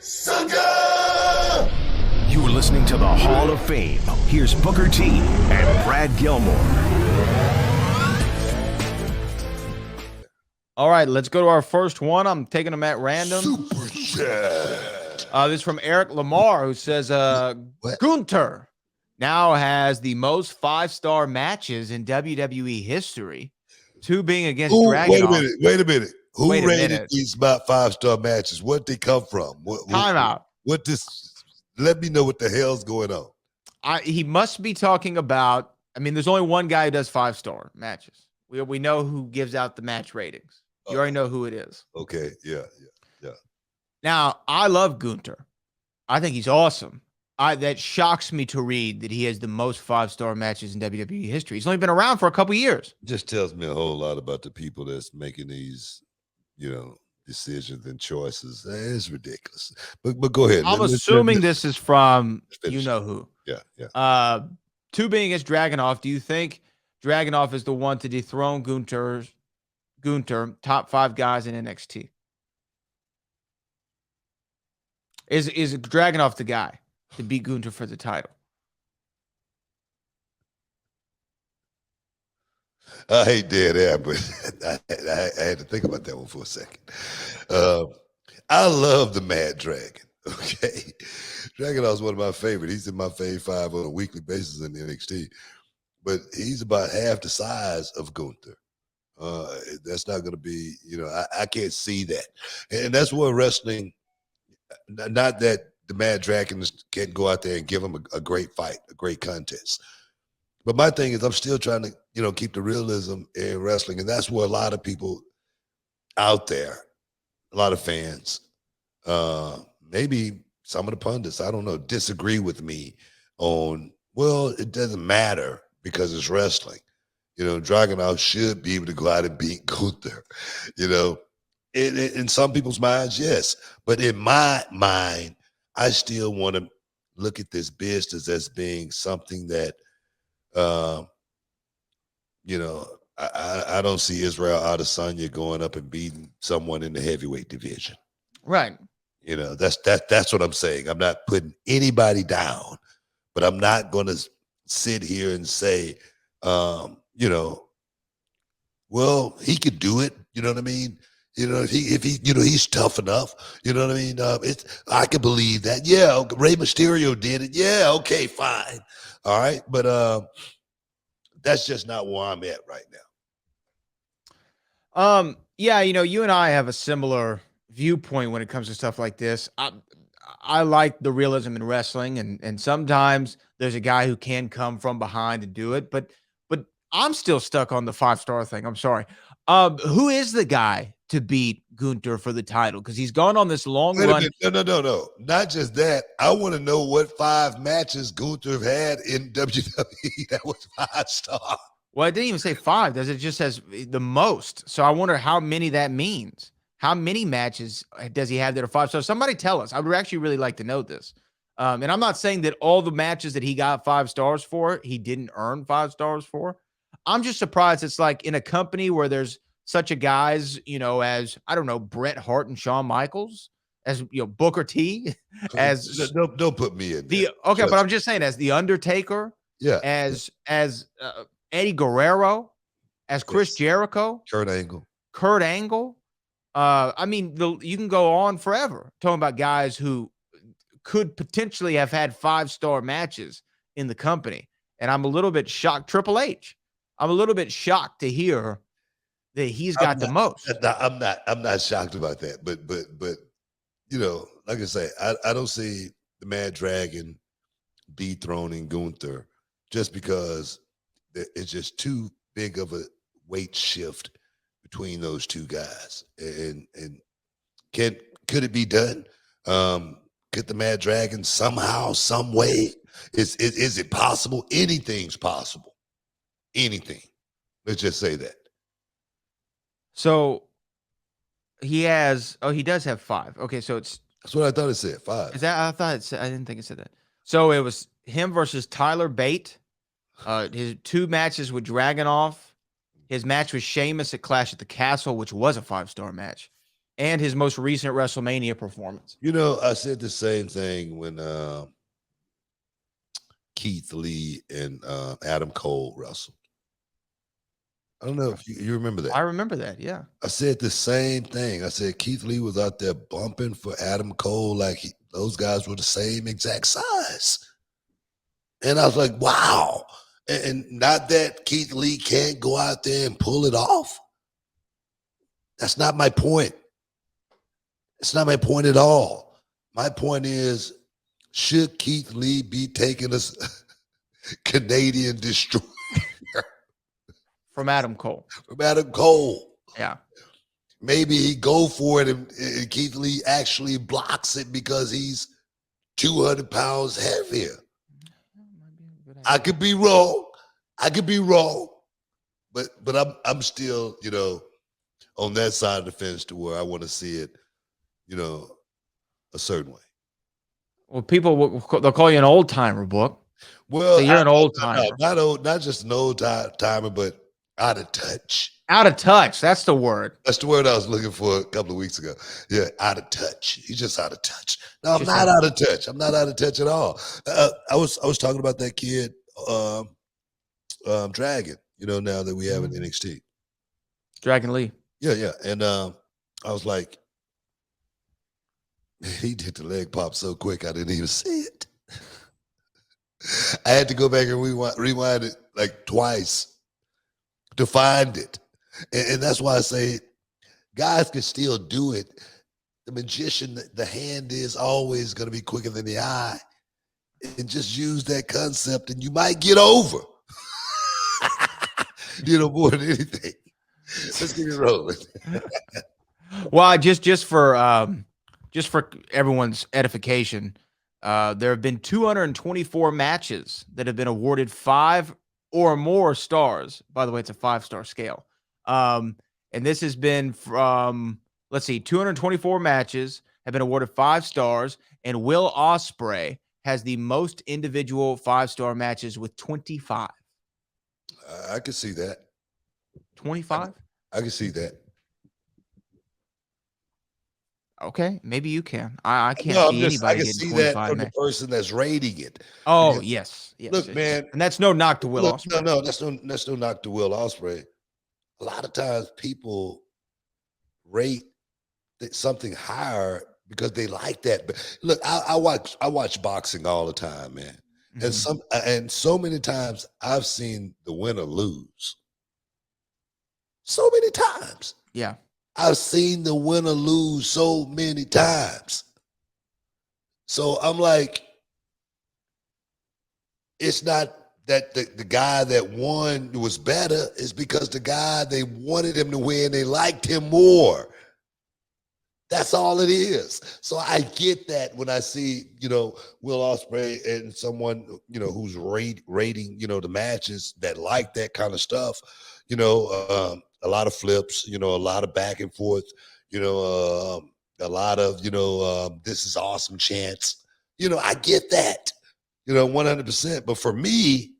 Sucker! You're listening to the Hall of Fame. Here's Booker T and Brad Gilmore. All right, let's go to our first one. I'm taking them at random. Super chat. This is from Eric Lamar, who says, Gunther now has the most 5-star matches in WWE history, 2 being against Dragunov. Wait a minute. Who Wait a rated minute. these about 5-star matches? What they come from? Time out. What this? Let me know what the hell's going on. He must be talking about, there's only one guy who does 5-star matches. We know who gives out the match ratings. You already know who it is. Okay, yeah. Now, I love Gunther. I think he's awesome. That shocks me to read that he has the most 5-star matches in WWE history. He's only been around for a couple years. Just tells me a whole lot about the people that's making these, decisions and choices. It's ridiculous. But go ahead. I'm assuming this is from finish. you know who. Yeah. 2 being against Dragunov. Do you think Dragunov is the one to dethrone Gunther, top 5 guys in NXT? Is Dragunov the guy to beat Gunther for the title? I hate dead air, but I had to think about that one for a second. I love the Mad Dragon. Okay, Dragunov is one of my favorites. He's in my fave 5 on a weekly basis in NXT, but he's about half the size of Gunther. That's not going to be, I can't see that, and that's where wrestling. Not that the Mad Dragon can't go out there and give him a great fight, a great contest. But my thing is, I'm still trying to, keep the realism in wrestling. And that's where a lot of people out there, a lot of fans, maybe some of the pundits, I don't know, disagree with me on, well, it doesn't matter because it's wrestling. Dragunov should be able to go out and beat Gunther, In some people's minds, yes. But in my mind, I still want to look at this business as being something that, I don't see Israel Adesanya going up and beating someone in the heavyweight division. Right. That's what I'm saying. I'm not putting anybody down, but I'm not going to sit here and say, well, he could do it. You know what I mean? If he, he's tough enough. You know what I mean? I can believe that. Yeah, Rey Mysterio did it. Yeah, okay, fine. All right, but that's just not where I'm at right now. Yeah, you and I have a similar viewpoint when it comes to stuff like this. I like the realism in wrestling, and sometimes there's a guy who can come from behind and do it, but I'm still stuck on the 5-star thing. I'm sorry. Who is the guy to beat Gunther for the title? Because he's gone on this long run. No. Not just that. I want to know what 5 matches Gunther had in WWE that was 5-star. Well, it didn't even say 5. Does it just says the most? So I wonder how many that means. How many matches does he have that are 5-star? Somebody tell us. I would actually really like to know this. And I'm not saying that all the matches that he got 5 stars for, he didn't earn 5 stars for. I'm just surprised it's like in a company where there's such a guys, as, I don't know, Bret Hart and Shawn Michaels, as, Booker T, as don't put me in the, there. okay, but I'm just saying, as The Undertaker, yeah, as Eddie Guerrero, as Chris Jericho, Kurt Angle. You can go on forever talking about guys who could potentially have had 5-star matches in the company. And I'm a little bit shocked. Triple H, I'm a little bit shocked to hear that he's got the most. I'm not shocked about that, but like I say, I don't see the Mad Dragon dethroning Gunther just because it's just too big of a weight shift between those two guys. And could it be done? Could the Mad Dragon somehow, some way? Is it possible? Anything's possible. Anything. Let's just say that. So he does have 5. Okay, so that's what I thought it said. 5. Is that? I didn't think it said that. So it was him versus Tyler Bate. His 2 matches with Dragunov. His match with Sheamus at Clash at the Castle, which was a 5-star match. and his most recent WrestleMania performance. You know, I said the same thing when Keith Lee and Adam Cole wrestled. I don't know if you remember that. I remember that. Yeah. I said the same thing. I said Keith Lee was out there bumping for Adam Cole like those guys were the same exact size. And I was like, wow. And not that Keith Lee can't go out there and pull it off. That's not my point. It's not my point at all. My point is, should Keith Lee be taking a Canadian destroyer From Adam Cole? From Adam Cole. Yeah. Maybe he go for it and Keith Lee actually blocks it because he's 200 pounds heavier. I could be wrong. But I'm still, you know, on that side of the fence to where I want to see it, you know, a certain way. Well, they'll call you an old timer, Book. Well, so you're an old timer. Not just an old timer, but out of touch. Out of touch. That's the word. That's the word I was looking for a couple of weeks ago. Yeah, out of touch. He's just out of touch. No, I'm not out of touch. I'm not out of touch at all. I was talking about that kid, Dragon. You know, now that we have an NXT, Dragon Lee. Yeah. And I was like, he did the leg pop so quick I didn't even see it. I had to go back and rewind it like twice to find it. And that's why I say guys can still do it. The magician, the hand is always going to be quicker than the eye. And just use that concept and you might get over. You know, more than anything. Let's get it rolling. Well, just for everyone's edification, there have been 224 matches that have been awarded 5 or more stars. By the way, it's a 5-star scale. And this has been from, 224 matches have been awarded 5 stars, and Will Ospreay has the most individual 5-star matches with 25. I can see that. 25? I can see that. Okay, maybe you can. I can't see anybody I can getting see 25 that from matches. the person that's rating it. Oh, Because, yes. Look, man. And that's no knock to Will Ospreay. No, that's no knock to Will Ospreay. A lot of times people rate something higher because they like that. But look, I watch boxing all the time, man. Mhm. And so many times I've seen the winner lose. So many times. Yeah. I've seen the winner lose so many times. So I'm like, it's not that the guy that won was better. It's because the guy, they wanted him to win. They liked him more. That's all it is. So I get that when I see, you know, Will Ospreay and someone, you know, who's rating, you know, the matches that like that kind of stuff, you know, a lot of flips, you know, a lot of back and forth, you know, a lot of, you know, this is awesome chants. You know, I get that, you know, 100%. But for me,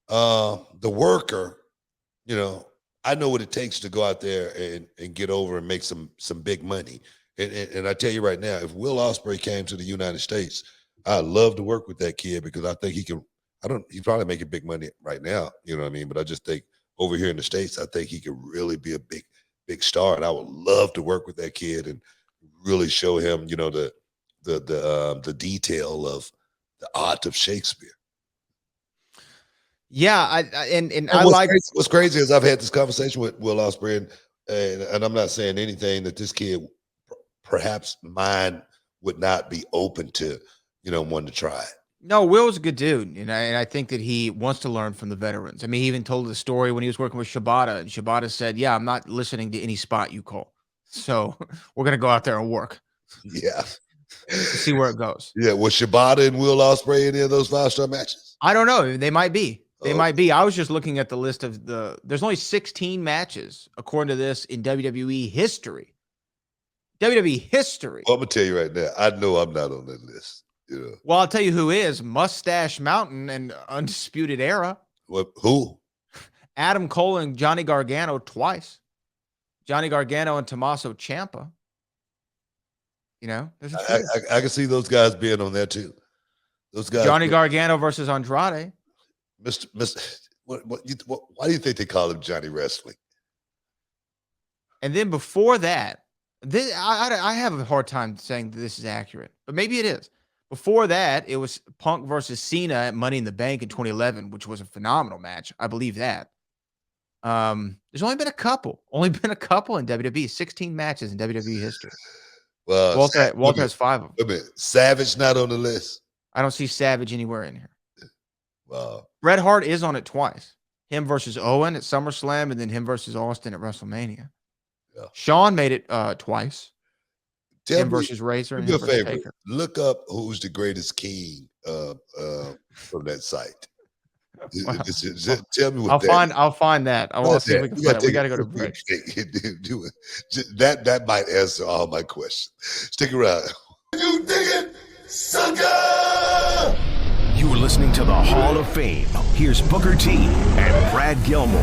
the worker, you know, I know what it takes to go out there and get over and make some big money. And I tell you right now, if Will Ospreay came to the United States, I'd love to work with that kid because I think he can. He's probably making big money right now, you know what I mean? But I just think over here in the States, I think he could really be a big star. And I would love to work with that kid and really show him, you know, the detail of the art of Shakespeare. Yeah, I like what's crazy is I've had this conversation with Will Ospreay, and I'm not saying anything that this kid perhaps mine would not be open to, you know, wanting to try it. No, Will's a good dude, you know, and I think that he wants to learn from the veterans. I mean, he even told the story when he was working with Shibata, and Shibata said, "Yeah, I'm not listening to any spot you call, so we're gonna go out there and work, Yeah, see where it goes." Yeah, was Shibata and Will Ospreay any of those 5-star matches? I don't know. They might be. They might be. I was just looking at the list of there's only 16 matches, according to this, in WWE history. WWE history. Well, I'm going to tell you right now, I know I'm not on that list. You know. Well, I'll tell you who is. Mustache Mountain and Undisputed Era. What? Who? Adam Cole and Johnny Gargano twice. Johnny Gargano and Tommaso Ciampa. You know, there's a few. I can see those guys being on there too. Those guys. Johnny Gargano versus Andrade. Mr. Why do you think they call him Johnny Wrestling? And then before that, I have a hard time saying that this is accurate, but maybe it is. Before that, it was Punk versus Cena at Money in the Bank in 2011, which was a phenomenal match. I believe that. There's only been a couple in WWE, 16 matches in WWE history. Well, Walter has 5 of them. Wait a minute. Savage not on the list? I don't see Savage anywhere in here. Wow. Bret Hart is on it twice. Him versus Owen at SummerSlam, and then him versus Austin at WrestleMania. Yeah. Shawn made it twice. Him versus Razor and him versus Taker. Look up who's the greatest king from that site. Wow. Tell me what I'll find that. I'll see if we can find it. We got to go to break. That might answer all my questions. Stick around. You dig it, sucker! You are listening to the Hall of Fame. Here's Booker T and Brad Gilmore.